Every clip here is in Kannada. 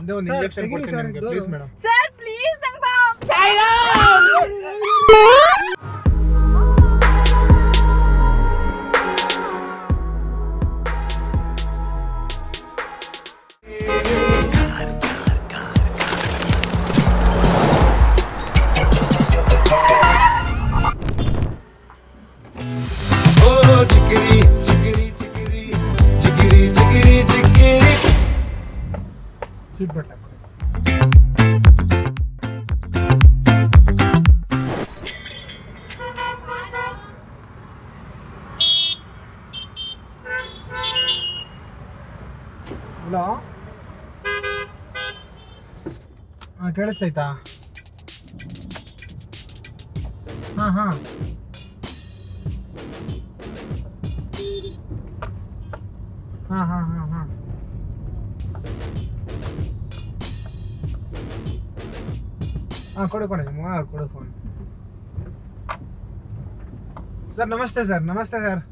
ಒಂದೇ ಒಂದು ಇಂಜೆಕ್ಷನ್ ಕೊಡ್ತೀನಿ ನಿಮಗೆ ಪ್ಲೀಸ್ ಮೇಡಮ್. ಸರ್ ಪ್ಲೀಸ್ ನಂಗೆ ಬಾ. ಸೀಟ್ ಬೆಲ್ಟ್ ಹಲೋ ಹಾಂ ಕೇಳಿಸ್ತೈತಾ? ಹಾಂ ಹಾಂ ಹಾಂ ಹಾಂ ಹಾಂ ಹಾಂ ಹಾಂ ಕೊಡು ಕೊಡು ಫೋನ್. ಸರ್ ನಮಸ್ತೆ ಸರ್. ನಮಸ್ತೆ ಸರ್.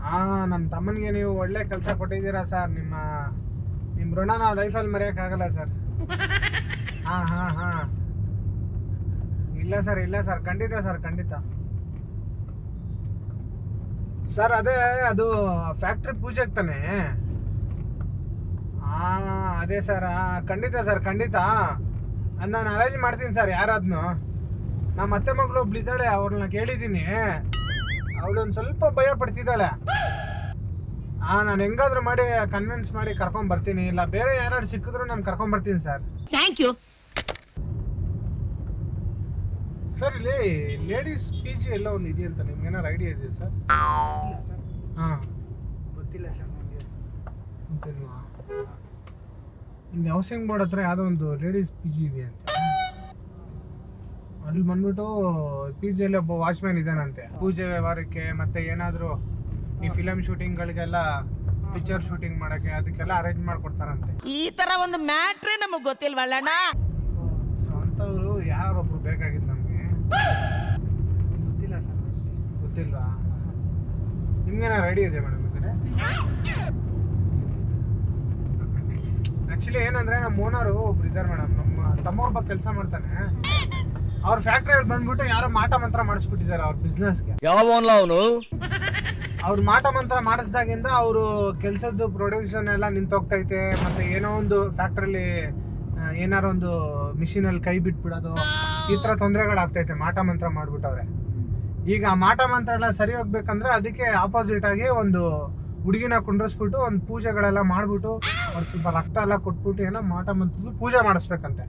ಹಾಂ ನಮ್ಮ ತಮ್ಮನಿಗೆ ನೀವು ಒಳ್ಳೆ ಕೆಲಸ ಕೊಟ್ಟಿದ್ದೀರಾ ಸರ್. ನಿಮ್ಮ ಋಣ ನಾವು ಲೈಫಲ್ಲಿ ಮರೆಯೋಕ್ಕಾಗಲ್ಲ ಸರ್. ಹಾಂ ಹಾಂ ಹಾಂ ಇಲ್ಲ ಸರ್ ಖಂಡಿತ ಸರ್ ಖಂಡಿತ ಸರ್. ಅದು ಫ್ಯಾಕ್ಟ್ರಿ ಪೂಜೆಗೆ ತಾನೆ? ಹಾಂ ಅದೇ ಸರ್. ಖಂಡಿತ ಸರ್ ಖಂಡಿತ ನಾನು ಅರೇಂಜ್ ಮಾಡ್ತೀನಿ ಸರ್. ಯಾರಾದ್ನು ನಮ್ಮ ಅತ್ತೆ ಮಗಳು ಒಬ್ಳು ಇದ್ದಾಳೆ, ಅವ್ರನ್ನ ಕೇಳಿದ್ದೀನಿ. ಅವಳೊಂದು ಸ್ವಲ್ಪ ಭಯ ಪಡ್ತಿದ್ದಾಳೆ. ನಾನು ಹೆಂಗಾದ್ರೂ ಮಾಡಿ ಕನ್ವಿನ್ಸ್ ಮಾಡಿ ಕರ್ಕೊಂಡ್ ಬರ್ತೀನಿ. ಇಲ್ಲ ಬೇರೆ ಯಾರು ಸಿಕ್ಕಿದ್ರು ನಾನು ಕರ್ಕೊಂಡ್ ಬರ್ತೀನಿ ಸರ್. Thank you sir. ಇಲ್ಲಿ ಲೇಡೀಸ್ ಪಿ ಜಿ ಎಲ್ಲ ಒಂದು ಇದೆಯಂತ, ನಿಮ್ಗೆ ಏನಾರು ಐಡಿಯಾ ಇದೆಯಾ ಸರ್? ಹಾಂ ಗೊತ್ತಿಲ್ಲ ಸರ್ ನನಗೆ. ಗೊತ್ತಿಲ್ವಾ? ಇಲ್ಲಿ ಹೌಸಿಂಗ್ ಬೋರ್ಡ್ ಹತ್ರ ಯಾವುದೋ ಒಂದು ಲೇಡೀಸ್ ಪಿ ಜಿ ಇದೆ ಅಂತ. ಅಲ್ಲಿ ಬಂದ್ಬಿಟ್ಟು ಪಿ ಜಿಯಲ್ಲಿ ಒಬ್ಬ ವಾಚ್ಮ್ಯಾನ್ ಇದ್ದಾನಂತೆ. ಪೂಜೆ ವ್ಯವಹಾರಕ್ಕೆ ಮತ್ತೆ ಏನಾದರೂ ಈ ಫಿಲಮ್ ಶೂಟಿಂಗ್ಗಳಿಗೆಲ್ಲ, ಪಿಕ್ಚರ್ ಶೂಟಿಂಗ್ ಮಾಡೋಕ್ಕೆ ಅದಕ್ಕೆಲ್ಲ ಅರೇಂಜ್ ಮಾಡಿಕೊಡ್ತಾರಂತೆ. ಈ ತರ ಒಂದು ಮ್ಯಾಟ್ರೇ ನಮಗೆ ಗೊತ್ತಿಲ್ವಲ್ಲಣ್ಣ. ಸೊ ಅಂಥವ್ರು ಯಾರೊಬ್ರು ಬೇಕಾಗಿತ್ತು ನಮಗೆ. ಗೊತ್ತಿಲ್ಲ ಸರ್ ನನಗೆ. ಗೊತ್ತಿಲ್ವಾ? ನಿಮ್ಗೇನಾರು ಐಡಿಯಾ ಇದೆ ಮೇಡಮ್ ಈ ಕಡೆ? ಆ್ಯಕ್ಚುಲಿ ಏನಂದರೆ ನಮ್ಮ ಓನರು ಒಬ್ರು ಇದ್ದಾರೆ ಮೇಡಮ್. ನಮ್ಮ ತಮ್ಮ ಒಬ್ಬ ಕೆಲಸ ಮಾಡ್ತಾನೆ. ಅವ್ರ ಫ್ಯಾಕ್ಟ್ರಿಯಲ್ಲಿ ಬಂದ್ಬಿಟ್ಟು ಯಾರೋ ಮಾಟ ಮಂತ್ರ ಮಾಡಿಸ್ಬಿಟ್ಟಿದ್ದಾರೆ ಅವ್ರ ಬಿಸ್ನೆಸ್ಗೆ. ಅವನು ಅವ್ರು ಮಾಟ ಮಂತ್ರ ಮಾಡಿಸ್ದಾಗಿಂದ ಅವರು ಕೆಲಸದ್ದು ಪ್ರೊಡಕ್ಷನ್ ಎಲ್ಲ ನಿಂತೋಗ್ತೈತೆ. ಮತ್ತು ಏನೋ ಒಂದು ಫ್ಯಾಕ್ಟ್ರಿಲಿ ಏನಾರು ಒಂದು ಮಿಷಿನಲ್ಲಿ ಕೈ ಬಿಟ್ಬಿಡೋದು, ಈ ಥರ ತೊಂದರೆಗಳಾಗ್ತೈತೆ ಮಾಟ ಮಂತ್ರ ಮಾಡಿಬಿಟ್ಟವ್ರೆ. ಈಗ ಆ ಮಾಟ ಮಂತ್ರ ಎಲ್ಲ ಸರಿ ಹೋಗ್ಬೇಕಂದ್ರೆ ಅದಕ್ಕೆ ಆಪೋಸಿಟ್ ಆಗಿ ಒಂದು ಹುಡುಗಿನ ಕುಂಡ್ರಿಸ್ಬಿಟ್ಟು ಒಂದು ಪೂಜೆಗಳೆಲ್ಲ ಮಾಡಿಬಿಟ್ಟು ಅವ್ರು ಸ್ವಲ್ಪ ರಕ್ತ ಎಲ್ಲ ಕೊಟ್ಬಿಟ್ಟು ಏನೋ ಮಾಟ ಮಂತ್ರದ ಪೂಜೆ ಮಾಡಿಸ್ಬೇಕಂತೆ.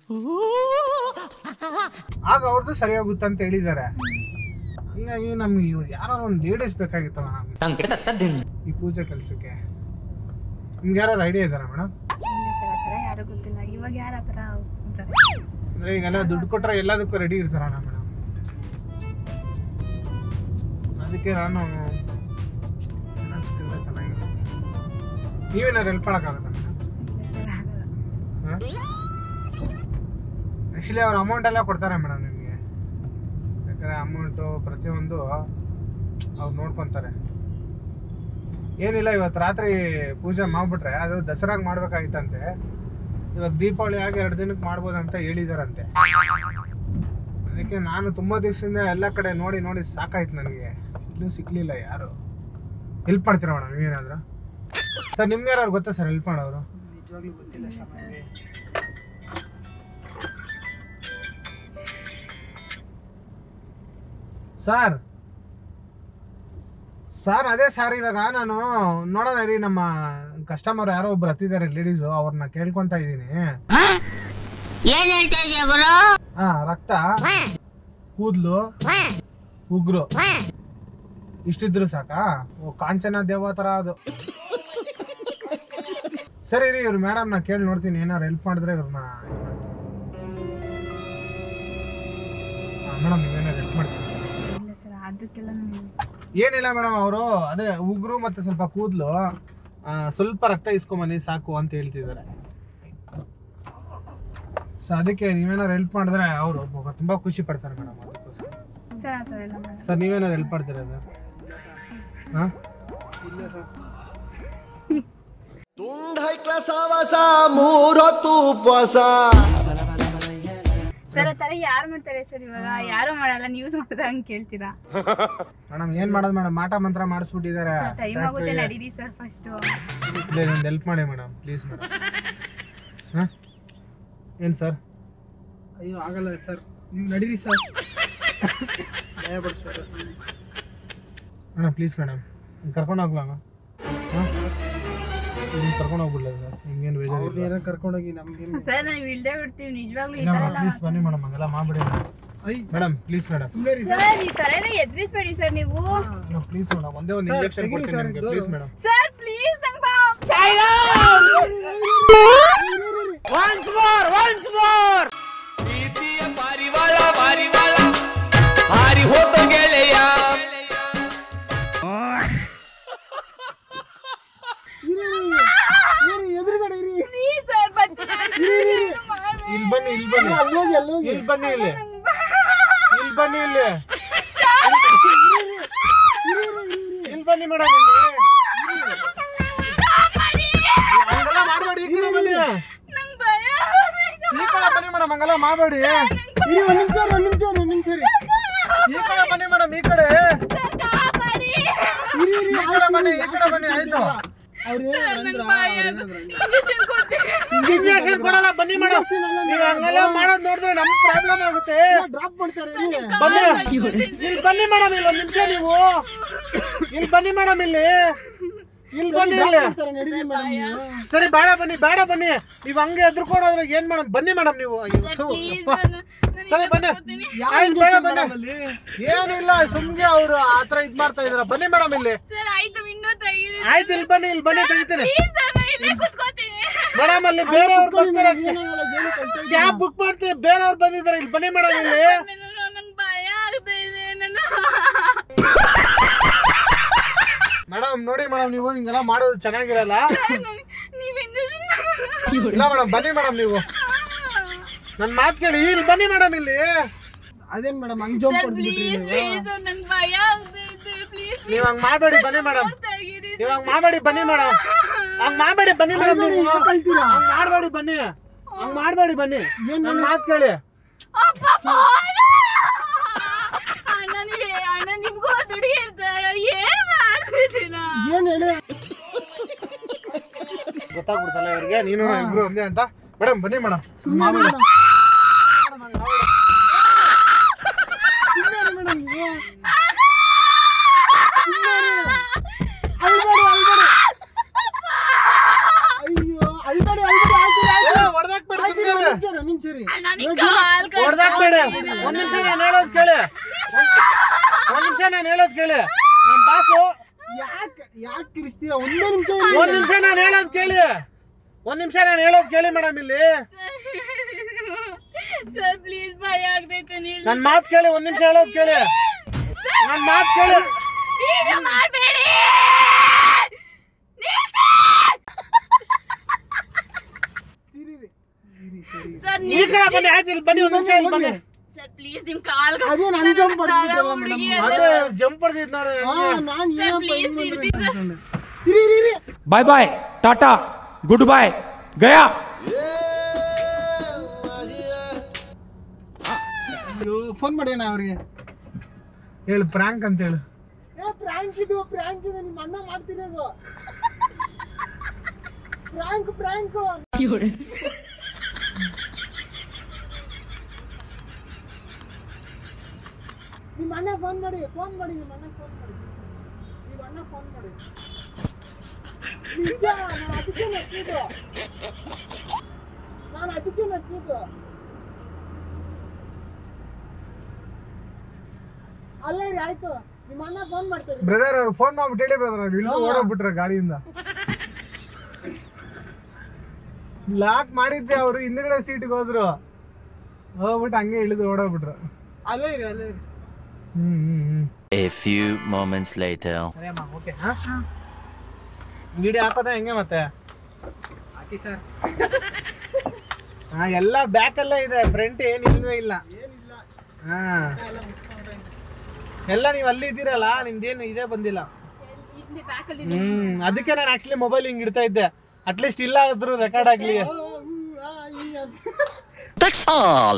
ಆಗ ಅವ್ರದ್ದು ಸರಿ ಹೋಗುತ್ತೆ ಅಂತ ಹೇಳಿದ್ದಾರೆ. ಹಂಗಾಗಿ ನಮ್ಗೆ ಯಾರೋ ಒಂದು ಲೇಡೀಸ್ ಬೇಕಾಗಿತ್ತಲ್ಲ ನಮ್ಗೆ ಈ ಪೂಜೆ ಕೆಲಸಕ್ಕೆ. ನಿಮ್ಗೆ ಯಾರು ಐಡಿಯಾ ಇದ್ದಾರಾ ಮೇಡಮ್? ಯಾರು ಗೊತ್ತಿಲ್ಲ. ಇವಾಗ ಯಾರ ಹತ್ರ ಅಂದ್ರೆ ಈಗೆಲ್ಲ ದುಡ್ಡು ಕೊಟ್ರೆ ಎಲ್ಲದಕ್ಕೂ ರೆಡಿ ಇರ್ತಾರಣ್ಣ ಮೇಡಮ್. ಅದಕ್ಕೆ ನಾನು ಚೆನ್ನಾಗಿರುತ್ತೆ. ನೀವೇನಾರು ಹೆಲ್ಪ್ ಮಾಡೋಕ್ಕಾಗತ್ತಾ ಮೇಡಮ್? ಆ್ಯಕ್ಚುಲಿ ಅವ್ರ ಅಮೌಂಟ್ ಎಲ್ಲ ಕೊಡ್ತಾರೆ ಮೇಡಮ್ ನಿಮಗೆ. ಯಾಕಂದರೆ ಅಮೌಂಟು ಪ್ರತಿಯೊಂದು ಅವ್ರು ನೋಡ್ಕೊತಾರೆ. ಏನಿಲ್ಲ, ಇವತ್ತು ರಾತ್ರಿ ಪೂಜೆ ಮಾಡಿಬಿಟ್ರೆ ಅದು ದಸರಾಗೆ ಮಾಡ್ಬೇಕಾಗಿತ್ತಂತೆ. ಇವಾಗ ದೀಪಾವಳಿ ಆಗಿ 2 ದಿನಕ್ಕೆ ಮಾಡ್ಬೋದಂತ ಹೇಳಿದಾರಂತೆ. ಅದಕ್ಕೆ ನಾನು ತುಂಬ ದಿವಸದಿಂದ ಎಲ್ಲ ಕಡೆ ನೋಡಿ ಸಾಕಾಯ್ತು ನನಗೆ. ಇಲ್ಲೂ ಸಿಕ್ಕಲಿಲ್ಲ ಯಾರು. ಹೆಲ್ಪ್ ಮಾಡ್ತೀರಾ ಮೇಡಮ್ ನೀವೇನಾದರೂ? ಸರ್ ನಿಮ್ಗೆ ಯಾರು ಗೊತ್ತಾ ಸರ್ ಹೆಲ್ಪ್ ಮಾಡೋರು? ನಿಜವಾಗ್ಲೂ ಗೊತ್ತಿಲ್ಲ ಸರ್ ನನಗೆ. ಸರ್ ಅದೇ ಸರ್, ಇವಾಗ ನಾನು ನೋಡೋಣ ರೀ, ನಮ್ಮ ಕಸ್ಟಮರ್ ಯಾರೋ ಒಬ್ರು ಹತ್ತಿದ್ದಾರೆ ಲೇಡೀಸು, ಅವ್ರನ್ನ ಕೇಳ್ಕೊಂತ ಇದ್ದೀನಿ. ರಕ್ತ, ಕೂದಲು, ಉಗ್ರು ಇಷ್ಟಿದ್ರು ಸಾಕಾ? ಓ ಕಾಂಚನ ದೇವ ಥರ ಅದು. ಸರಿ ರೀ, ಇವ್ರು ಮೇಡಮ್ ನಾ ಕೇಳಿ ನೋಡ್ತೀನಿ, ಏನಾರು ಹೆಲ್ಪ್ ಮಾಡಿದ್ರೆ ಇವ್ರನ್ನ. ಮೇಡಮ್ ನೀವೇನಾರು ಹೆಲ್ಪ್ ಮಾಡ್ತೀನಿ? ಏನಿಲ್ಲ ಮೇಡಮ್, ಅವರು ಅದೇ ಉಗುರು ಮತ್ತೆ ಸ್ವಲ್ಪ ಕೂದಲು, ಸ್ವಲ್ಪ ರಕ್ತ ಇಸ್ಕೊಂಬನ್ನಿ ಸಾಕು ಅಂತ ಹೇಳ್ತಿದ್ದಾರೆ. ಸೊ ಅದಕ್ಕೆ ನೀವೇನಾರು ಹೆಲ್ಪ್ ಮಾಡಿದ್ರೆ ಅವರು ತುಂಬಾ ಖುಷಿ ಪಡ್ತಾರೆ ಮೇಡಮ್. ಅದಕ್ಕೋಸ್ಕರ ಸರ್ ನೀವೇನಾರು ಹೆಲ್ಪ್ ಮಾಡ್ತೀರಾ ಸರ್? ಹಾಂ ಇಲ್ಲ ಸರ್. ತುಂಡ ಹೈ ಕ್ಲಾಸ್ ಆವಾಸ 3 ಹೊತ್ತು ಉಪವಾಸ. ಸರ್ ಆ ತರ ಯಾರು ಮಾಡ್ತಾರೆ ಸರ್? ಇವಾಗ ಯಾರು ಮಾಡಲ್ಲ, ನೀವು ನೋಡ್ದ ಹಂಗ್ ಕೇಳ್ತೀರಾ? ಮೇಡಮ್ ಏನ್ ಮಾಡೋದು ಮೇಡಮ್, ಮಾಟ ಮಂತ್ರ ಮಾಡಿಸ್ಬಿಟ್ಟಿದ್ದಾರೆ. ಟೈಮ್ ಆಗುತ್ತೆ, ನಡೀರಿ ಸರ್ ಫಸ್ಟ್. ಒಂದು ಹೆಲ್ಪ್ ಮಾಡಿ ಮೇಡಮ್ ಪ್ಲೀಸ್ ಮೇಡಮ್. ಏನು ಸರ್? ಅಯ್ಯೋ ಆಗಲ್ಲ ಸರ್, ನೀವು ನಡೀರಿ ಸರ್. ಭಯ ಪಡಿಸ್ಬೇಡ ಮೇಡಮ್ ಪ್ಲೀಸ್ ಮೇಡಮ್, ಕರ್ಕೊಂಡು ಹೋಗ್ಲಾ? ಕರ್ಕೊಂಡು ಹೋಗ್ಬಿಡ್ಲ ಸರ್, ಹಿಂಗೇನು ಬೇಜಾರು ಏನೋ ಕರ್ಕೊಂಡೋಗಿ ನಮ್ಗೇನು ಸರ್ ನಾವು ಇಳ್ದೇ ಬಿಡ್ತೀವಿ ನಿಜವಾಗ್ಲೂ. ಈ ತರ ಎಲ್ಲ ಪ್ಲೀಸ್ ಬನ್ನಿ ಮೇಡಮ್, ಹಂಗೆಲ್ಲ ಮಾಡ್ಬಿಡಿ ಮೇಡಮ್ ಪ್ಲೀಸ್ ಮೇಡಮ್. ಸರ್ ಈ ತರ ಎಲ್ಲ ಎದ್ರಿಸ್ಬೇಡಿ ಸರ್ ನೀವು. ಪ್ಲೀಸ್ ಮೇಡಮ್, ಒಂದೇ ಒಂದು ಇಂಜೆಕ್ಷನ್ ಕೊಡ್ತೀನಿ ನಿಮಗೆ ಪ್ಲೀಸ್ ಮೇಡಮ್. ಸರ್ ಪ್ಲೀಸ್ ನಂಗೆ ಬಾ. ಒನ್ಸ್ ಮೋರ್ ಪ್ರೀತಿಯ ಪಾರಿವಾಳ ಹಾರಿ ಹೋದ ಗೆಳೆಯ. ಎದುರುಗಡೆ ಇರಿ. ಪ್ಲೀಸ್ ಸರ್ ಬರ್ತೀನಿ. ಇಲ್ಲಿ ಬನ್ನಿ ಇಲ್ಲಿ ಬನ್ನಿ ಇಲ್ಲಿ ಬನ್ನಿ ಇಲ್ಲಿ ಇಲ್ಲಿ ಬನ್ನಿ ಇಲ್ಲಿ ಇಲ್ಲಿ ಬನ್ನಿ ಮೇಡಮ್. ಹಂಗೆಲ್ಲ ಮಾಡಬೇಡಿ, ಈ ಕಡೆ ಬನ್ನಿ. ನಂಗೆ ಭಯ. ಈ ಕಡೆ ಬನ್ನಿ ಮೇಡಮ್, ಹಂಗೆಲ್ಲ ಮಾಡಬೇಡಿ. ಇರಿ ಒಂದ್ ನಿಮಿಷ ರೀ. ಈ ಕಡೆ ಬನ್ನಿ ಮೇಡಮ್, ಈ ಕಡೆ ಸರ್ ಕಾಪಾಡಿ. ಈ ಕಡೆ ಬನ್ನಿ, ಈ ಕಡೆ ಬನ್ನಿ. ಆಯ್ತು, ಇಂಜೆಕ್ಷನ್ ಕೊಡ್ತೀನಿ. ಇಂಜೆಕ್ಷನ್ ಕೊಡಲ್ಲ ಬನ್ನಿ ಮೇಡಮ್. ನೀವು ಹಂಗೆಲ್ಲ ಮಾಡೋದು ನೋಡಿದ್ರೆ ನಮ್ಗೆ ಪ್ರಾಬ್ಲಮ್ ಆಗುತ್ತೆ. ಡ್ರಾಪ್ ಮಾಡ್ತಾರೆ. ಬನ್ನಿ ಇಲ್ಲಿ ಬನ್ನಿ ಮೇಡಮ್, ಇಲ್ಲಿ ಒಂದು ನಿಮಿಷ ನೀವು ಇಲ್ಲಿ ಬನ್ನಿ ಮೇಡಮ್, ಇಲ್ಲಿ ಬನ್ನಿ ಇಲ್ಲಿ. ನಡೀರಿ ಮೇಡಮ್ ನೀವು. ಸರಿ ಬೇಡ ಬನ್ನಿ ನೀವು ಹಂಗೆ ಎದ್ರುಕೊಂಡೋದ್ರೆ ಏನ್ ಮೇಡಮ್, ಬನ್ನಿ ಮೇಡಮ್ ನೀವು. ಸರಿ ಬನ್ನಿ, ಆಯ್ತು ಬೇಡ ಬನ್ನಿ. ಏನಿಲ್ಲ ಸುಮ್ಗೆ ಅವ್ರು ಆತರ ಇದ್ ಮಾಡ್ತಾ ಇದಾರ. ಬನ್ನಿ ಮೇಡಮ್ ಇಲ್ಲಿ. ಸರ್ ಆಯ್ತು, ವಿಂಡೋ ತೆಗೀರಿ. ಆಯ್ತು ಇಲ್ಲಿ ಬನ್ನಿ ತೆಗಿತೀನಿ ಪ್ಲೀಸ್ ಸರ್, ನಾನು ಇಲ್ಲೇ ಕೂತ್ಕೋತೀನಿ. ಮೇಡಮ್. ಅಲ್ಲಿ ಬೇರೆಯವ್ರು ಬರ್ತಾರೆ, ಕ್ಯಾಬ್ ಬುಕ್ ಮಾಡ್ತೀವಿ, ಬೇರೆಯವ್ರು ಬಂದಿದ್ದಾರೆ. ಇಲ್ಲಿ ಬನ್ನಿ ಮೇಡಮ್ ಇಲ್ಲಿ. ನಂಗೆ ಭಯ ಆಗ್ತಾ ಇದೆ. ಮೇಡಮ್ ನೋಡಿ ಮೇಡಮ್, ನೀವು ಹಿಂಗೆಲ್ಲ ಮಾಡೋದು ಚೆನ್ನಾಗಿರಲ್ಲ. ನೀವು ಇಂಜೆಕ್ಷನ್ ಇಲ್ಲ ಮೇಡಮ್, ಬನ್ನಿ ಮೇಡಮ್ ನೀವು ನನ್ನ ಮಾತು ಕೇಳಿ. ಇಲ್ಲಿ ಬನ್ನಿ ಮೇಡಮ್ ಇಲ್ಲಿ. ಅದೇನ್ madam hang jump please please ನಂಗೆ ಭಯ ಆಗ್ತಾ ಇದೆ. ಪ್ಲೀಸ್ ನೀವು ಹಂಗ್ ಮಾಡಬೇಡಿ, ಬನ್ನಿ ಮೇಡಮ್. ತೆಗೀರಿ. ನೀವು ಹಂಗ್ ಮಾಡಬೇಡಿ, ಬನ್ನಿ ಮೇಡಮ್. ಹಂಗ್ ಮಾಡಬೇಡಿ, ಬನ್ನಿ ಮೇಡಮ್. ನೀವು ಕಳ್ತೀರಾ? ಹಂಗ್ ಮಾಡಬೇಡಿ, ಬನ್ನಿ. ಹಂಗ್ ಮಾಡಬೇಡಿ, ಬನ್ನಿ. ನನ್ನ ಮಾತು ಕೇಳಿ. ಅಪ್ಪ ಫೋನ್. ಅಣ್ಣ ನಿಮ್ಗೂ ದುಡಿ ಇರ್ತಾರೆ, ಏನ್ ಮಾಡ್ತಿದ್ದೀರಾ? ಏನ್ ಹೇಳಿ ಗೊತ್ತಾಗ್ಬಿಡ್ತಲ್ಲ ಇವ್ರಿಗೆ ನೀನು ಇಬ್ರು ಒಂದೇ ಅಂತ. ಮೇಡಮ್ ಬನ್ನಿ ಮೇಡಮ್. ಸುಮ್ಮನೆ ಮೇಡಮ್ ನೀವು ಅಯ್ಯೋ ಅಳ್ಬೇಡಿ ನಿಮಿಷ ರೀ. ಹೊಡೆದಾಕ್ಬೇಡಿ. ಒಂದ್ ನಿಮಿಷ ನಾನು ಹೇಳೋದು ಕೇಳಿ. ನಮ್ಮ ಬಾಸು. ಯಾಕೆ ಕಿರಿಸ್ತೀರಾ? ಒಂದೇ ನಿಮಿಷ. ಒಂದ್ ನಿಮಿಷ ನಾನು ಹೇಳೋದು ಕೇಳಿ ಮೇಡಮ್ ಇಲ್ಲಿ. ಸರ್ ಪ್ಲೀಸ್ ಭಯ ಆಗ್ತೈತೆ. ನನ್ನ ಮಾತು ಕೇಳಿ, ಒಂದ್ ನಿಮಿಷ ಹೇಳೋದು ಕೇಳಿ. ನನ್ನ ಮಾತು ಕೇಳಿ. ಈಗ ಮಾಡಬೇಡಿ. ಸರ್ ಈ ಕಡೆ ಬನ್ನಿ, ಆಯ್ತು ಇಲ್ಲಿ ಬನ್ನಿ, ಒಂದ್ ನಿಮಿಷ ಇಲ್ಲಿ ಬನ್ನಿ. ಸರ್ ಪ್ಲೀಸ್ ನಿಮ್ ಕಾಲ್ ಅದೇ ನನ್ ಜಂಪ್ ಹೊಡೆದ್ಬಿಟ್ಟಲ್ಲ ಮೇಡಮ್. ಅದೇ ಜಂಪ್ ಹೊಡೆದಿದ್ದು ನೋಡಿ. ನಾನು ಏನಪ್ಪ ಇರಿ. ಬಾಯ್ ಬಾಯ್, ಟಾಟಾ, ಗುಡ್ ಬಾಯ್, ಗಯಾ. ಫೋನ್ ಮಾಡೋಣ ಅವ್ರಿಗೆ. ಹೇಳು ಪ್ರಾಂಕ್ ಅಂತ ಹೇಳು. ಪ್ರಾಂಕ್ ಇದು ನಿಮ್ಮ ಅಣ್ಣ ಮಾಡ್ತಿರೋದು. ಪ್ರಾಂಕ್ ನಿಮ್ಮ ಅಣ್ಣ ಫೋನ್ ಮಾಡಿ ನಿಮ್ಮ ಅಣ್ಣ ಫೋನ್ ಮಾಡಿ. ನಿಮ್ಮ ಅಣ್ಣ ಫೋನ್ ಮಾಡಿ. ನಿಜ, ನಾನು ಅದಕ್ಕೆ ನಕ್ಕಿದ್ದು. ಅಲ್ಲ ರೀ, ಆಯ್ತು ನಿಮ್ಮ ಅಣ್ಣ ಫೋನ್ ಮಾಡ್ತಾರೆ. ಬ್ರದರ್ ಅವ್ರು ಫೋನ್ ಮಾಡ್ಬಿಟ್ಟು ಹೇಳಿ ಬ್ರದರ್, ಅವ್ರು ಇಳಿದು ಓಡೋಗ್ಬಿಟ್ರೆ ಗಾಡಿಯಿಂದ. ಲಾಕ್ ಮಾಡಿದ್ದೆ, ಅವರು ಹಿಂದ್ಗಡೆ ಸೀಟ್ಗೆ ಹೋಗ್ಬಿಟ್ಟು ಹಂಗೆ ಇಳಿದು ಓಡೋಗ್ಬಿಟ್ರು. ಅಲ್ಲೇ ರೀ. A few moments later. Okay video ಹಾಕೋದ ಹೆಂಗೆ ಮತ್ತೆ ಹಾಕಿ ಸರ್. ಎಲ್ಲ ಬ್ಯಾಕ್ ಎಲ್ಲ ಇದೆ, ಫ್ರಂಟ್ ಏನು ಇಲ್ವೇ ಇಲ್ಲ. ಹಾ ಎಲ್ಲ ನೀವು ಅಲ್ಲಿ ಇದ್ದೀರಲ್ಲ, ನಿಮ್ದೇನು ಇದೇ ಬಂದಿಲ್ಲ. ಅದಕ್ಕೆ ನಾನು ಆಕ್ಚುಲಿ ಮೊಬೈಲ್ ಹಿಂಗ್ ಇಡ್ತಾ ಇದ್ದೆ. ಅಟ್ಲೀಸ್ಟ್ ಇಲ್ಲ ಆದ್ರೂ ರೆಕಾರ್ಡ್ ಆಗ್ಲಿ. That's all.